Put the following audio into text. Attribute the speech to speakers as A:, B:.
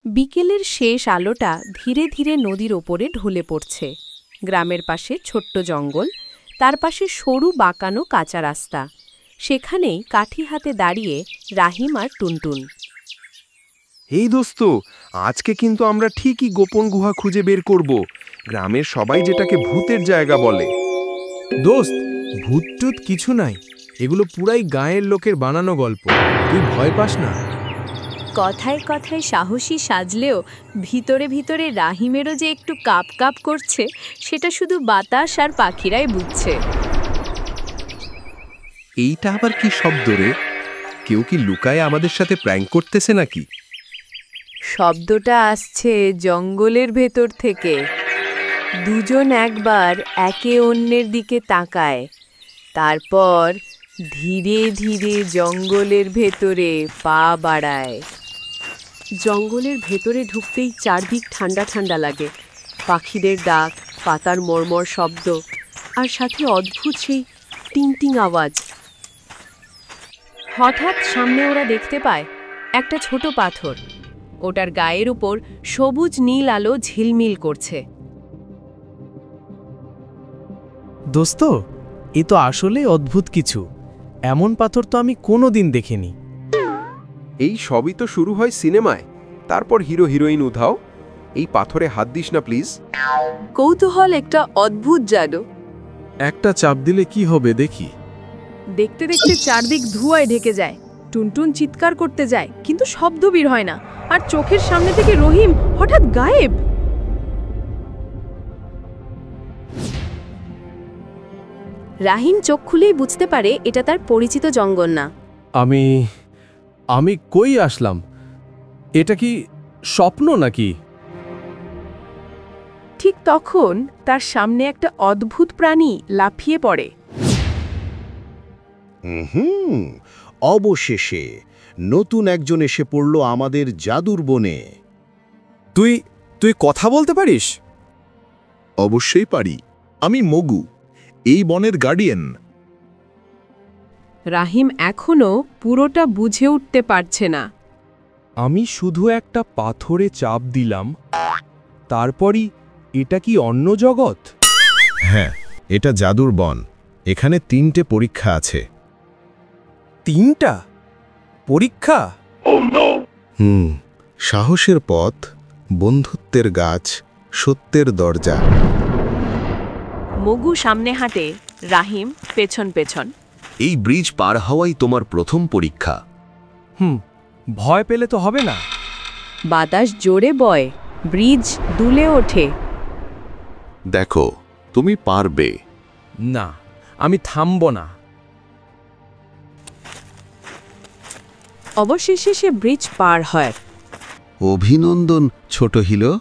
A: বিকেলের শেষ আলোটা ধীরে ধীরে নদীর ওপরে ঢলে পড়ছে। গ্রামের পাশে ছোট্ট জঙ্গল, তার পাশে সরু বাঁকানো কাঁচা রাস্তা। সেখানেই কাঠি হাতে দাঁড়িয়ে রাহিম আর টুনটুন।
B: এই দোস্ত, আজকে কিন্তু আমরা ঠিকই গোপন গুহা খুঁজে বের করব। গ্রামের সবাই যেটাকে ভূতের জায়গা বলে।
C: দোস্ত, ভূত-টুত কিছু নাই, এগুলো পুরাই গাঁয়ের লোকের বানানো গল্প। তুই ভয় পাস না।
A: কথায় কথায় সাহসী সাজলেও ভিতরে ভিতরে রাহিমেরও যে একটু কাপ কাপ করছে, সেটা শুধু বাতাস আর পাখিরাই বুঝছে।
B: এইটা আবার কি শব্দ রে? কেউ কি লুকায় আমাদের সাথে প্র্যাঙ্ক করতেছে নাকি?
A: শব্দটা আসছে জঙ্গলের ভেতর থেকে। দুজন একবার একে অন্যের দিকে তাকায়, তারপর ধীরে ধীরে জঙ্গলের ভেতরে পা বাড়ায়। জঙ্গলের ভেতরে ঢুকতেই চারদিক ঠান্ডা ঠান্ডা লাগে। পাখিদের ডাক, পাতার মর্মর শব্দ, আর সাথে অদ্ভুত সেই টিং টিং আওয়াজ। হঠাৎ সামনে ওরা দেখতে পায় একটা ছোট পাথর। ওটার গায়ের উপর সবুজ নীল আলো ঝিলমিল করছে।
C: দোস্ত, এ তো আসলে অদ্ভুত কিছু। এমন পাথর তো আমি কোনোদিন দেখিনি।
B: এই সবই তো শুরু হয় সিনেমায়, তারপর হিরো হিরোইন উধাও। এই পাথরে হাত দিস না প্লিজ।
A: কৌতূহল একটা অদ্ভুত জাদু।
C: একটা চাপ দিলে কি হবে দেখি।
A: দেখতে দেখতে চারদিক ধোঁয়ায় ঢেকে যায়। টুনটুন চিৎকার করতে যায়, কিন্তু শব্দ বের হয় না। আর চোখের সামনে থেকে রহিম হঠাৎ গায়েব। রাহিম চোখ খুলেই বুঝতে পারে এটা তার পরিচিত জঙ্গল না।
C: আমি কই আসলাম? এটা কি স্বপ্ন নাকি?
A: ঠিক তখন তার সামনে একটা অদ্ভুত প্রাণী লাফিয়ে পড়ে।
D: অবশেষে নতুন একজন এসে পড়ল আমাদের জাদুর বনে।
C: তুই কথা বলতে পারিস?
D: অবশ্যই পারি। আমি মগু, এই বনের গার্ডিয়ান।
A: রাহিম এখনো পুরোটা বুঝে উঠতে পারছে না।
C: আমি শুধু একটা পাথরে চাপ দিলাম, তারপরই এটা কি অন্য জগৎ?
D: হ্যাঁ, এটা জাদুর বন। এখানে 3টে পরীক্ষা আছে।
C: 3টা পরীক্ষা?
D: সাহসের পথ, বন্ধুত্বের গাছ, সত্যের দরজা।
A: মগু সামনে হাঁটে, রাহিম পেছন পেছন।
E: এই ব্রিজ পার হওয়াই তোমার প্রথম পরীক্ষা।
C: ভয় পেলে তো হবে না।
A: বাতাস জোরে বয়, ব্রিজ দুলে ওঠে।
E: দেখো, তুমি পারবে।
C: না, আমি থামব না।
A: অবশেষে সে ব্রিজ পার হয়।
D: অভিনন্দন ছোট হিলো।